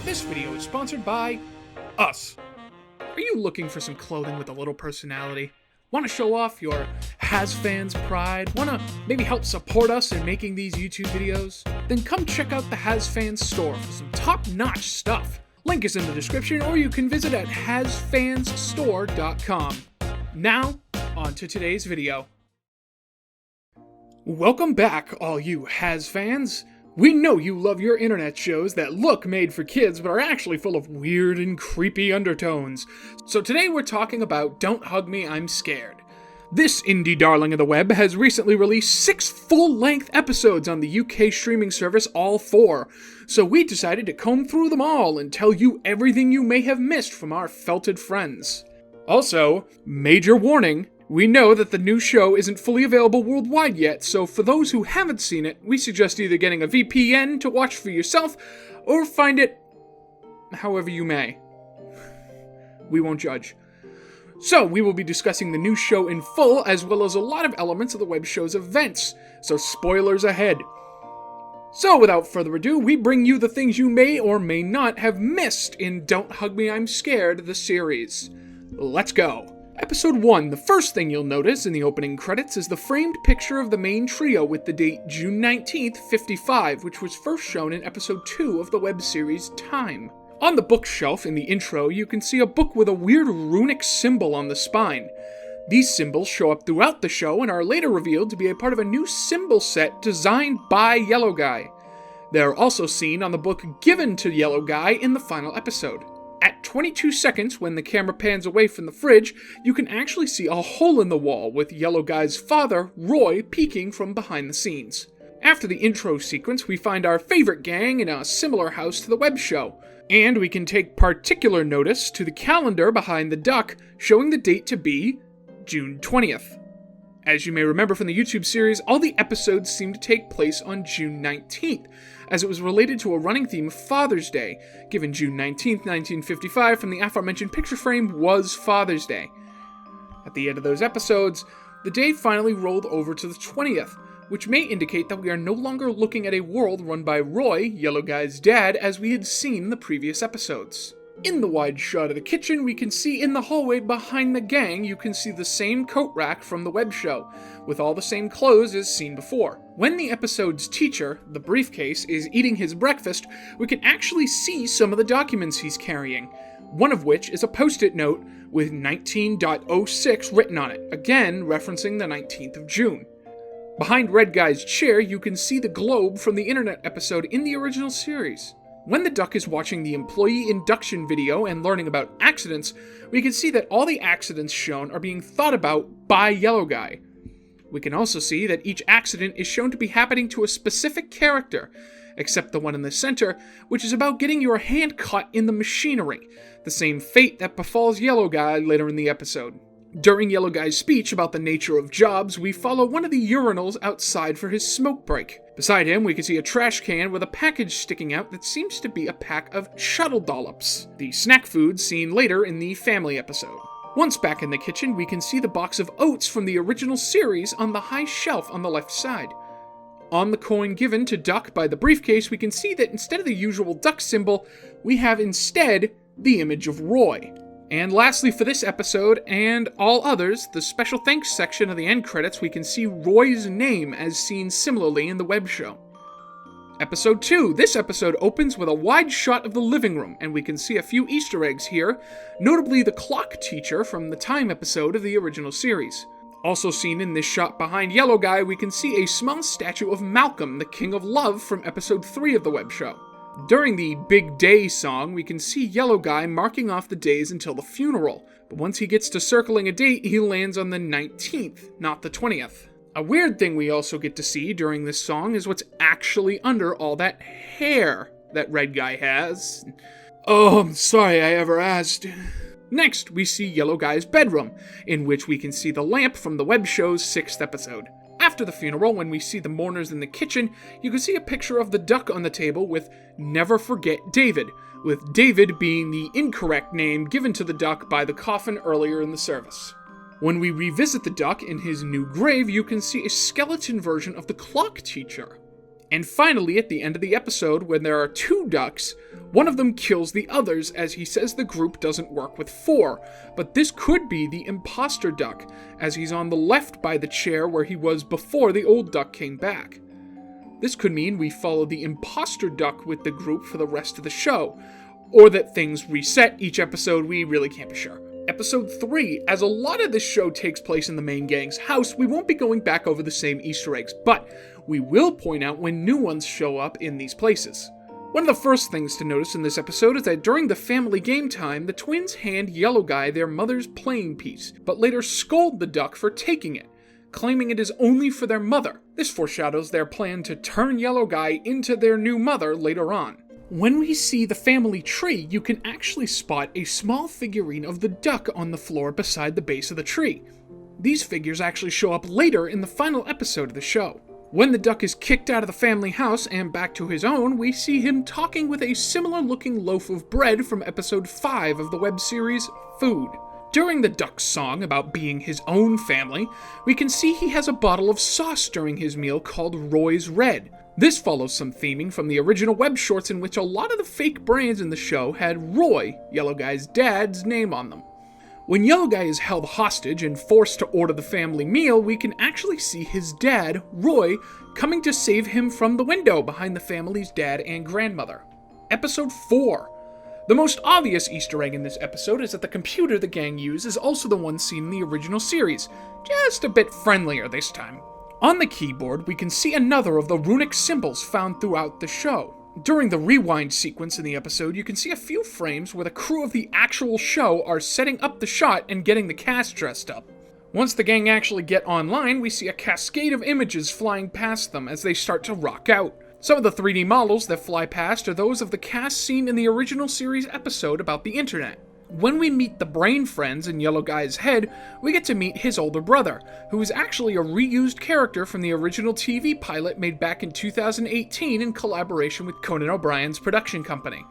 This video is sponsored by us. Are you looking for some clothing with a little personality? Want to show off your Hazfans pride? Want to maybe help support us in making these YouTube videos? Then come check out the Hazfans store for some top-notch stuff. Link is in the description, or you can visit at hazfansstore.com. Now, on to today's video. Welcome back, all you Hazfans. We know you love your internet shows that look made for kids but are actually full of weird and creepy undertones. So today we're talking about Don't Hug Me, I'm Scared. This indie darling of the web has recently released 6 full-length episodes on the UK streaming service All4, so we decided to comb through them all and tell you everything you may have missed from our felted friends. Also, major warning, we know that the new show isn't fully available worldwide yet, so for those who haven't seen it, we suggest either getting a VPN to watch for yourself, or find it however you may. We won't judge. So, we will be discussing the new show in full, as well as a lot of elements of the web show's events, so spoilers ahead. So, without further ado, we bring you the things you may or may not have missed in Don't Hug Me, I'm Scared, the series. Let's go. Episode 1, the first thing you'll notice in the opening credits is the framed picture of the main trio with the date June 19th, 55, which was first shown in episode 2 of the web series Time. On the bookshelf in the intro, you can see a book with a weird runic symbol on the spine. These symbols show up throughout the show and are later revealed to be a part of a new symbol set designed by Yellow Guy. They are also seen on the book given to Yellow Guy in the final episode. At 22 seconds, when the camera pans away from the fridge, you can actually see a hole in the wall with Yellow Guy's father, Roy, peeking from behind the scenes. After the intro sequence, we find our favorite gang in a similar house to the web show, and we can take particular notice to the calendar behind the duck, showing the date to be June 20th. As you may remember from the YouTube series, all the episodes seem to take place on June 19th, as it was related to a running theme of Father's Day, given June 19th, 1955 from the aforementioned picture frame was Father's Day. At the end of those episodes, the day finally rolled over to the 20th, which may indicate that we are no longer looking at a world run by Roy, Yellow Guy's dad, as we had seen in the previous episodes. In the wide shot of the kitchen, we can see in the hallway behind the gang, you can see the same coat rack from the web show, with all the same clothes as seen before. When the episode's teacher, the briefcase, is eating his breakfast, we can actually see some of the documents he's carrying, one of which is a post-it note with 19.06 written on it, again referencing the 19th of June. Behind Red Guy's chair, you can see the globe from the internet episode in the original series. When the duck is watching the employee induction video and learning about accidents, we can see that all the accidents shown are being thought about by Yellow Guy. We can also see that each accident is shown to be happening to a specific character, except the one in the center, which is about getting your hand caught in the machinery, the same fate that befalls Yellow Guy later in the episode. During Yellow Guy's speech about the nature of jobs, we follow one of the urinals outside for his smoke break. Beside him, we can see a trash can with a package sticking out that seems to be a pack of shuttle dollops, the snack food seen later in the family episode. Once back in the kitchen, we can see the box of oats from the original series on the high shelf on the left side. On the coin given to Duck by the briefcase, we can see that instead of the usual duck symbol, we have instead the image of Roy. And lastly for this episode, and all others, the special thanks section of the end credits, we can see Roy's name as seen similarly in the web show. Episode 2. This episode opens with a wide shot of the living room, and we can see a few Easter eggs here, notably the clock teacher from the Time episode of the original series. Also seen in this shot behind Yellow Guy, we can see a small statue of Malcolm, the King of Love from episode 3 of the web show. During the Big Day song, we can see Yellow Guy marking off the days until the funeral, but once he gets to circling a date, he lands on the 19th, not the 20th. A weird thing we also get to see during this song is what's actually under all that hair that Red Guy has. Oh, I'm sorry I ever asked. Next, we see Yellow Guy's bedroom, in which we can see the lamp from the web show's 6th episode. After the funeral, when we see the mourners in the kitchen, you can see a picture of the duck on the table with Never Forget David, with David being the incorrect name given to the duck by the coffin earlier in the service. When we revisit the duck in his new grave, you can see a skeleton version of the clock teacher. And finally, at the end of the episode, when there are 2 ducks, one of them kills the others as he says the group doesn't work with 4, but this could be the imposter duck, as he's on the left by the chair where he was before the old duck came back. This could mean we follow the imposter duck with the group for the rest of the show, or that things reset each episode, we really can't be sure. Episode 3, as a lot of this show takes place in the main gang's house, we won't be going back over the same Easter eggs, but we will point out when new ones show up in these places. One of the first things to notice in this episode is that during the family game time, the twins hand Yellow Guy their mother's playing piece, but later scold the duck for taking it, claiming it is only for their mother. This foreshadows their plan to turn Yellow Guy into their new mother later on. When we see the family tree, you can actually spot a small figurine of the duck on the floor beside the base of the tree. These figures actually show up later in the final episode of the show. When the duck is kicked out of the family house and back to his own, we see him talking with a similar-looking loaf of bread from episode 5 of the web series, Food. During the duck's song about being his own family, we can see he has a bottle of sauce during his meal called Roy's Red. This follows some theming from the original web shorts in which a lot of the fake brands in the show had Roy, Yellow Guy's dad's, name on them. When Yellow Guy is held hostage and forced to order the family meal, we can actually see his dad, Roy, coming to save him from the window behind the family's dad and grandmother. Episode 4. The most obvious Easter egg in this episode is that the computer the gang used is also the one seen in the original series, just a bit friendlier this time. On the keyboard, we can see another of the runic symbols found throughout the show. During the rewind sequence in the episode, you can see a few frames where the crew of the actual show are setting up the shot and getting the cast dressed up. Once the gang actually get online, we see a cascade of images flying past them as they start to rock out. Some of the 3D models that fly past are those of the cast seen in the original series episode about the internet. When we meet the brain friends in Yellow Guy's head, we get to meet his older brother, who is actually a reused character from the original TV pilot made back in 2018 in collaboration with Conan O'Brien's production company.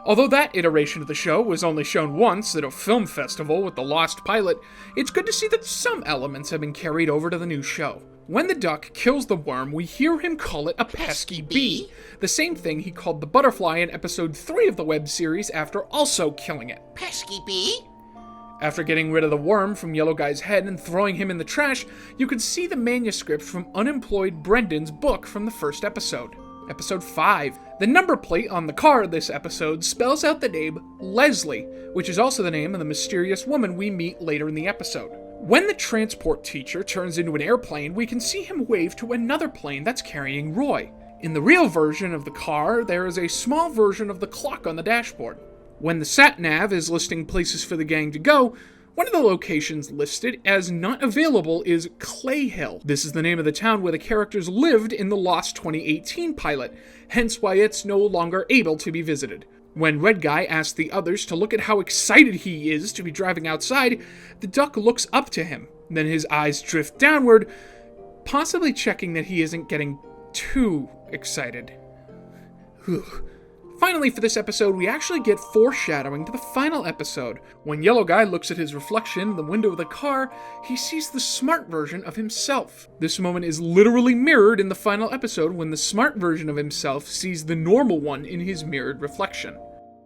Although that iteration of the show was only shown once at a film festival with the lost pilot, it's good to see that some elements have been carried over to the new show. When the duck kills the worm, we hear him call it a pesky bee, the same thing he called the butterfly in episode 3 of the web series after also killing it. Pesky bee? After getting rid of the worm from Yellow Guy's head and throwing him in the trash, you can see the manuscript from unemployed Brendan's book from the first episode. Episode 5. The number plate on the car of this episode spells out the name Leslie, which is also the name of the mysterious woman we meet later in the episode. When the transport teacher turns into an airplane, we can see him wave to another plane that's carrying Roy. In the real version of the car, there is a small version of the clock on the dashboard. When the sat-nav is listing places for the gang to go, one of the locations listed as not available is Clay Hill. This is the name of the town where the characters lived in the Lost 2018 pilot, hence why it's no longer able to be visited. When Red Guy asks the others to look at how excited he is to be driving outside, the duck looks up to him. Then his eyes drift downward, possibly checking that he isn't getting too excited. Finally, for this episode, we actually get foreshadowing to the final episode. When Yellow Guy looks at his reflection in the window of the car, he sees the smart version of himself. This moment is literally mirrored in the final episode when the smart version of himself sees the normal one in his mirrored reflection.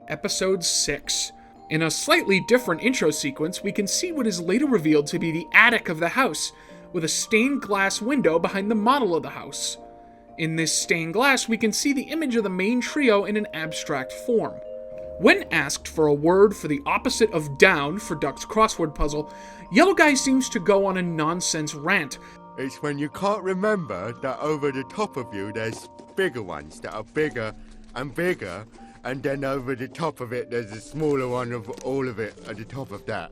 Episode 6. In a slightly different intro sequence, we can see what is later revealed to be the attic of the house, with a stained glass window behind the model of the house. In this stained glass, we can see the image of the main trio in an abstract form. When asked for a word for the opposite of down for Duck's crossword puzzle, Yellow Guy seems to go on a nonsense rant. It's when you can't remember that over the top of you there's bigger ones that are bigger, and then over the top of it there's a smaller one of all of it at the top of that.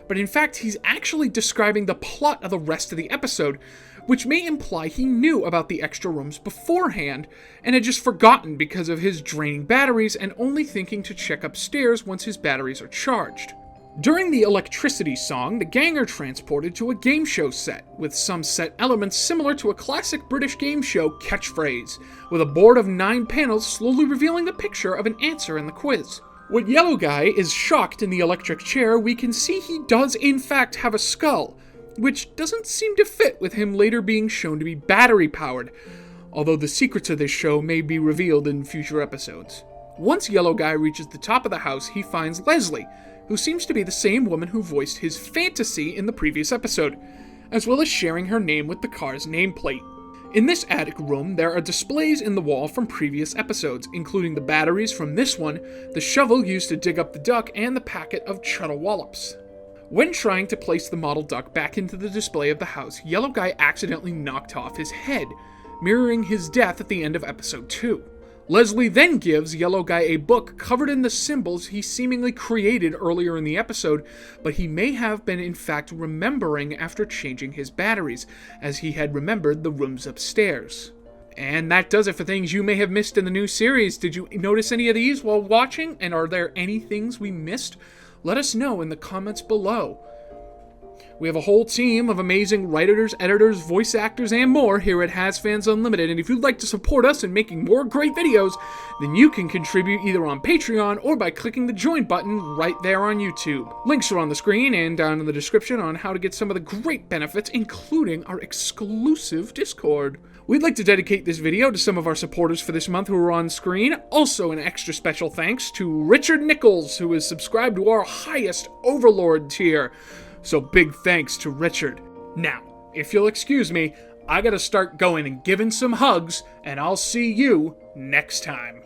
But in fact, he's actually describing the plot of the rest of the episode, which may imply he knew about the extra rooms beforehand, and had just forgotten because of his draining batteries and only thinking to check upstairs once his batteries are charged. During the electricity song, the gang are transported to a game show set, with some set elements similar to a classic British game show catchphrase, with a board of 9 panels slowly revealing the picture of an answer in the quiz. When Yellow Guy is shocked in the electric chair, we can see he does in fact have a skull, which doesn't seem to fit with him later being shown to be battery-powered, although the secrets of this show may be revealed in future episodes. Once Yellow Guy reaches the top of the house, he finds Leslie, who seems to be the same woman who voiced his fantasy in the previous episode, as well as sharing her name with the car's nameplate. In this attic room, there are displays in the wall from previous episodes, including the batteries from this one, the shovel used to dig up the duck, and the packet of cheddar wallops. When trying to place the model duck back into the display of the house, Yellow Guy accidentally knocked off his head, mirroring his death at the end of episode 2. Leslie then gives Yellow Guy a book covered in the symbols he seemingly created earlier in the episode, but he may have been in fact remembering after changing his batteries, as he had remembered the rooms upstairs. And that does it for things you may have missed in the new series. Did you notice any of these while watching, and are there any things we missed? Let us know in the comments below. We have a whole team of amazing writers, editors, voice actors, and more here at Hazfans Unlimited, and if you'd like to support us in making more great videos, then you can contribute either on Patreon or by clicking the join button right there on YouTube. Links are on the screen and down in the description on how to get some of the great benefits, including our exclusive Discord. We'd like to dedicate this video to some of our supporters for this month who are on screen. Also, an extra special thanks to Richard Nichols, who is subscribed to our highest Overlord tier. So big thanks to Richard. Now, if you'll excuse me, I gotta start going and giving some hugs, and I'll see you next time.